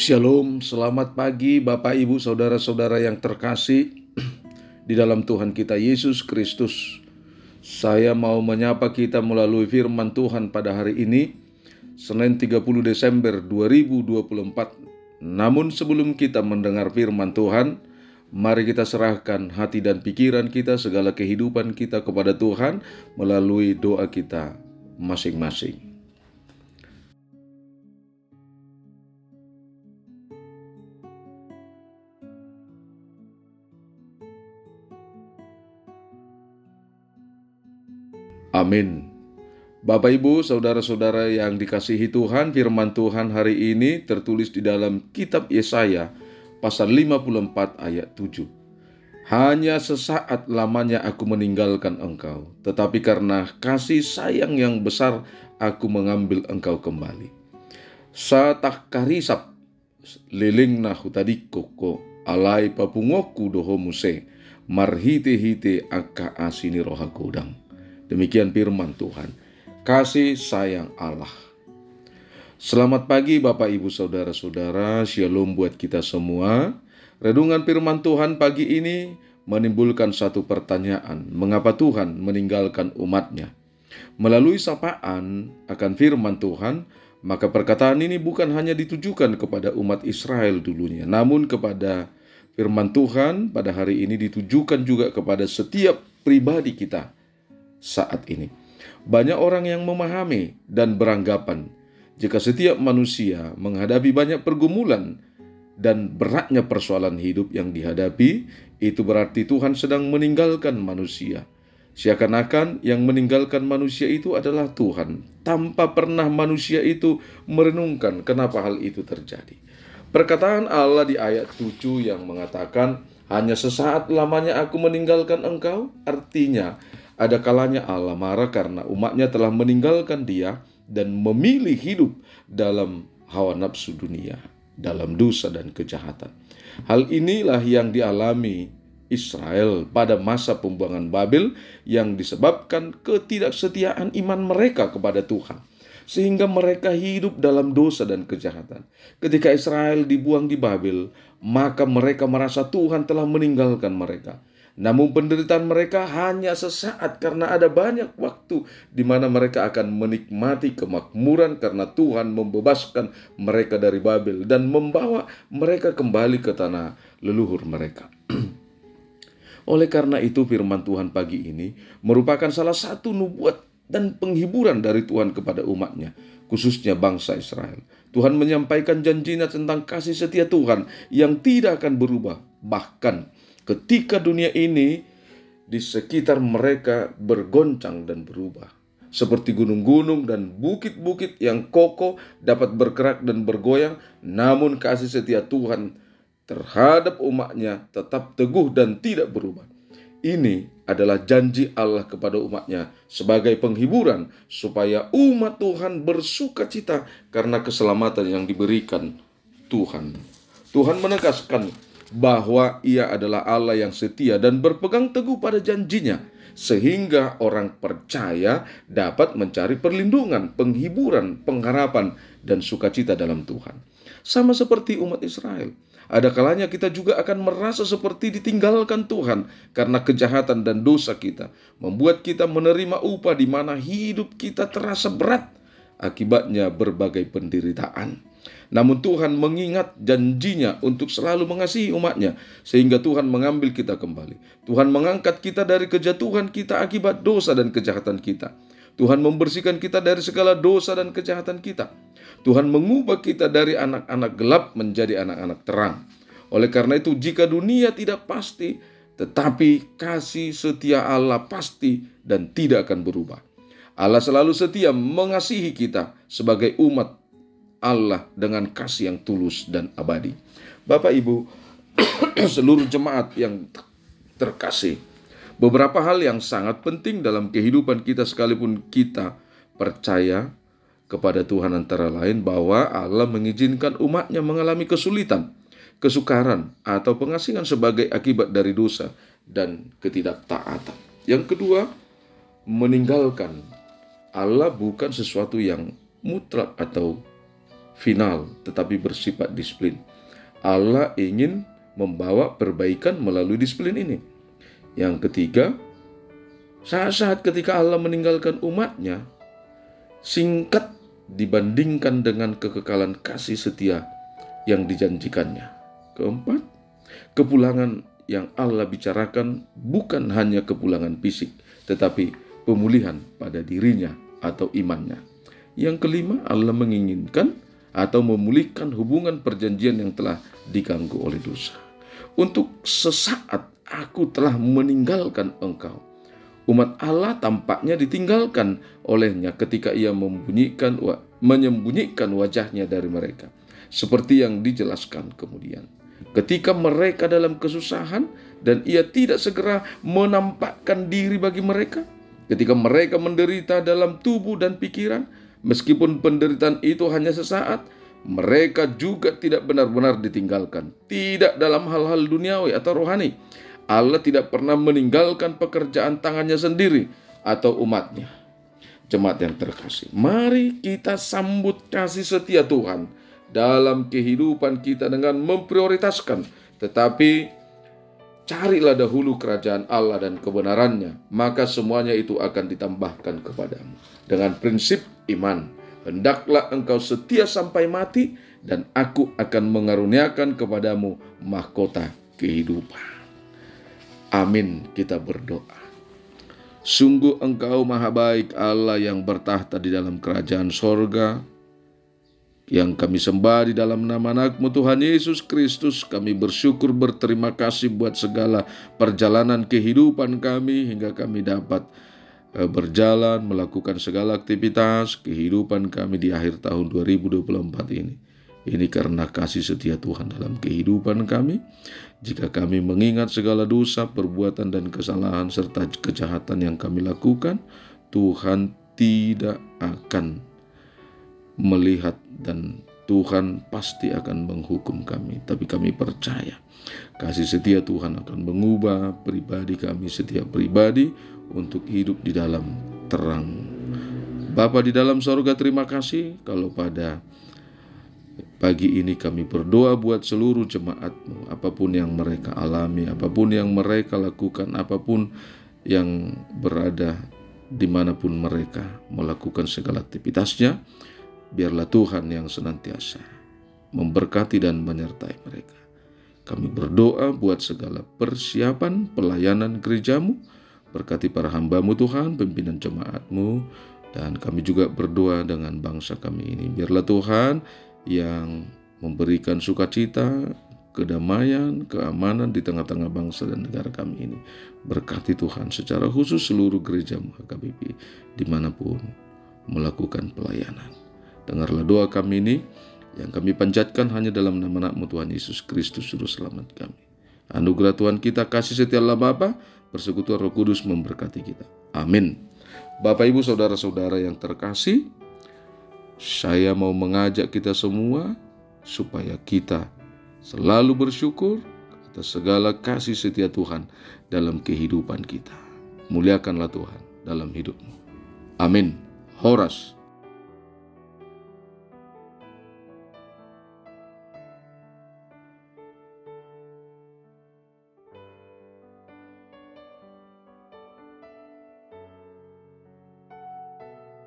Shalom, selamat pagi Bapak Ibu Saudara-saudara yang terkasih di dalam Tuhan kita Yesus Kristus. Saya mau menyapa kita melalui firman Tuhan pada hari ini, Senin 30 Desember 2024. Namun sebelum kita mendengar firman Tuhan, mari kita serahkan hati dan pikiran kita, segala kehidupan kita kepada Tuhan melalui doa kita masing-masing. Amin. Bapak Ibu, saudara-saudara yang dikasihi Tuhan, firman Tuhan hari ini tertulis di dalam kitab Yesaya pasal 54 ayat 7. Hanya sesaat lamanya aku meninggalkan engkau, tetapi karena kasih sayang yang besar aku mengambil engkau kembali. Satak karisap liling na hutadikoko alai papungoku doho muse marhite-hite aka asini roha godang. Demikian firman Tuhan. Kasih sayang Allah. Selamat pagi Bapak Ibu Saudara-saudara. Shalom buat kita semua. Renungan firman Tuhan pagi ini menimbulkan satu pertanyaan. Mengapa Tuhan meninggalkan umatnya? Melalui sapaan akan firman Tuhan, maka perkataan ini bukan hanya ditujukan kepada umat Israel dulunya, namun kepada firman Tuhan pada hari ini ditujukan juga kepada setiap pribadi kita saat ini. Banyak orang yang memahami dan beranggapan jika setiap manusia menghadapi banyak pergumulan dan beratnya persoalan hidup yang dihadapi, itu berarti Tuhan sedang meninggalkan manusia. Seakan-akan yang meninggalkan manusia itu adalah Tuhan, tanpa pernah manusia itu merenungkan kenapa hal itu terjadi. Perkataan Allah di ayat 7 yang mengatakan, hanya sesaat lamanya aku meninggalkan engkau, artinya ada kalanya Allah marah karena umatnya telah meninggalkan Dia dan memilih hidup dalam hawa nafsu dunia, dalam dosa dan kejahatan. Hal inilah yang dialami Israel pada masa pembuangan Babel yang disebabkan ketidaksetiaan iman mereka kepada Tuhan, sehingga mereka hidup dalam dosa dan kejahatan. Ketika Israel dibuang di Babel, maka mereka merasa Tuhan telah meninggalkan mereka. Namun penderitaan mereka hanya sesaat karena ada banyak waktu di mana mereka akan menikmati kemakmuran karena Tuhan membebaskan mereka dari Babel dan membawa mereka kembali ke tanah leluhur mereka. Oleh karena itu firman Tuhan pagi ini merupakan salah satu nubuat dan penghiburan dari Tuhan kepada umatnya, khususnya bangsa Israel. Tuhan menyampaikan janjinya tentang kasih setia Tuhan yang tidak akan berubah, bahkan ketika dunia ini di sekitar mereka bergoncang dan berubah. Seperti gunung-gunung dan bukit-bukit yang kokoh dapat bergerak dan bergoyang, namun kasih setia Tuhan terhadap umatnya tetap teguh dan tidak berubah. Ini adalah janji Allah kepada umatnya sebagai penghiburan supaya umat Tuhan bersuka cita karena keselamatan yang diberikan Tuhan. Tuhan menegaskan bahwa Ia adalah Allah yang setia dan berpegang teguh pada janjinya, sehingga orang percaya dapat mencari perlindungan, penghiburan, pengharapan, dan sukacita dalam Tuhan. Sama seperti umat Israel, ada kalanya kita juga akan merasa seperti ditinggalkan Tuhan karena kejahatan dan dosa kita, membuat kita menerima upah di mana hidup kita terasa berat, akibatnya berbagai penderitaan. Namun Tuhan mengingat janjinya untuk selalu mengasihi umatnya, sehingga Tuhan mengambil kita kembali. Tuhan mengangkat kita dari kejatuhan kita akibat dosa dan kejahatan kita. Tuhan membersihkan kita dari segala dosa dan kejahatan kita. Tuhan mengubah kita dari anak-anak gelap menjadi anak-anak terang. Oleh karena itu, jika dunia tidak pasti, tetapi kasih setia Allah pasti dan tidak akan berubah. Allah selalu setia mengasihi kita sebagai umat Allah dengan kasih yang tulus dan abadi. Bapak Ibu, seluruh jemaat yang terkasih, beberapa hal yang sangat penting dalam kehidupan kita sekalipun kita percaya kepada Tuhan antara lain bahwa Allah mengizinkan umatnya mengalami kesulitan, kesukaran, atau pengasingan sebagai akibat dari dosa dan ketidaktaatan. Yang kedua, meninggalkan Allah bukan sesuatu yang mutlak atau final, tetapi bersifat disiplin. Allah ingin membawa perbaikan melalui disiplin ini. Yang ketiga, saat-saat ketika Allah meninggalkan umatnya, singkat dibandingkan dengan kekekalan kasih setia yang dijanjikannya. Keempat, kepulangan yang Allah bicarakan bukan hanya kepulangan fisik, tetapi pemulihan pada dirinya atau imannya. Yang kelima, Allah menginginkan atau memulihkan hubungan perjanjian yang telah diganggu oleh dosa. Untuk sesaat aku telah meninggalkan engkau. Umat Allah tampaknya ditinggalkan olehnya ketika ia menyembunyikan wajahnya dari mereka. Seperti yang dijelaskan kemudian. Ketika mereka dalam kesusahan dan ia tidak segera menampakkan diri bagi mereka. Ketika mereka menderita dalam tubuh dan pikiran, meskipun penderitaan itu hanya sesaat, mereka juga tidak benar-benar ditinggalkan. Tidak dalam hal-hal duniawi atau rohani. Allah tidak pernah meninggalkan pekerjaan tangannya sendiri atau umatnya. Jemaat yang terkasih, mari kita sambut kasih setia Tuhan dalam kehidupan kita dengan memprioritaskan. Tetapi carilah dahulu kerajaan Allah dan kebenarannya, maka semuanya itu akan ditambahkan kepadamu. Dengan prinsip iman, hendaklah engkau setia sampai mati, dan aku akan mengaruniakan kepadamu mahkota kehidupan. Amin, kita berdoa. Sungguh engkau maha baik, Allah yang bertahta di dalam kerajaan sorga, yang kami sembah di dalam nama Anak-Mu Tuhan Yesus Kristus. Kami bersyukur, berterima kasih buat segala perjalanan kehidupan kami, hingga kami dapat berjalan, melakukan segala aktivitas kehidupan kami di akhir tahun 2024 ini. Ini karena kasih setia Tuhan dalam kehidupan kami. Jika kami mengingat segala dosa, perbuatan dan kesalahan serta kejahatan yang kami lakukan, Tuhan tidak akan melihat dan Tuhan pasti akan menghukum kami. Tapi kami percaya kasih setia Tuhan akan mengubah pribadi kami, setiap pribadi, untuk hidup di dalam terang. Bapa di dalam sorga, terima kasih kalau pada pagi ini kami berdoa buat seluruh jemaat-Mu, apapun yang mereka alami, apapun yang mereka lakukan, apapun yang berada dimanapun mereka melakukan segala aktivitasnya, biarlah Tuhan yang senantiasa memberkati dan menyertai mereka. Kami berdoa buat segala persiapan pelayanan gereja-Mu, berkati para hamba-Mu Tuhan, pimpinan jemaat-Mu, dan kami juga berdoa dengan bangsa kami ini. Biarlah Tuhan yang memberikan sukacita, kedamaian, keamanan di tengah-tengah bangsa dan negara kami ini. Berkati Tuhan secara khusus seluruh gereja-Mu HKBP dimanapun melakukan pelayanan. Dengarlah doa kami ini yang kami panjatkan hanya dalam nama Anak-Mu Tuhan Yesus Kristus Juru Selamat kami. Anugerah Tuhan kita, kasih setia Allah Bapa, persekutuan Roh Kudus memberkati kita. Amin. Bapak, Ibu, Saudara-saudara yang terkasih, saya mau mengajak kita semua supaya kita selalu bersyukur atas segala kasih setia Tuhan dalam kehidupan kita. Muliakanlah Tuhan dalam hidupmu. Amin. Horas.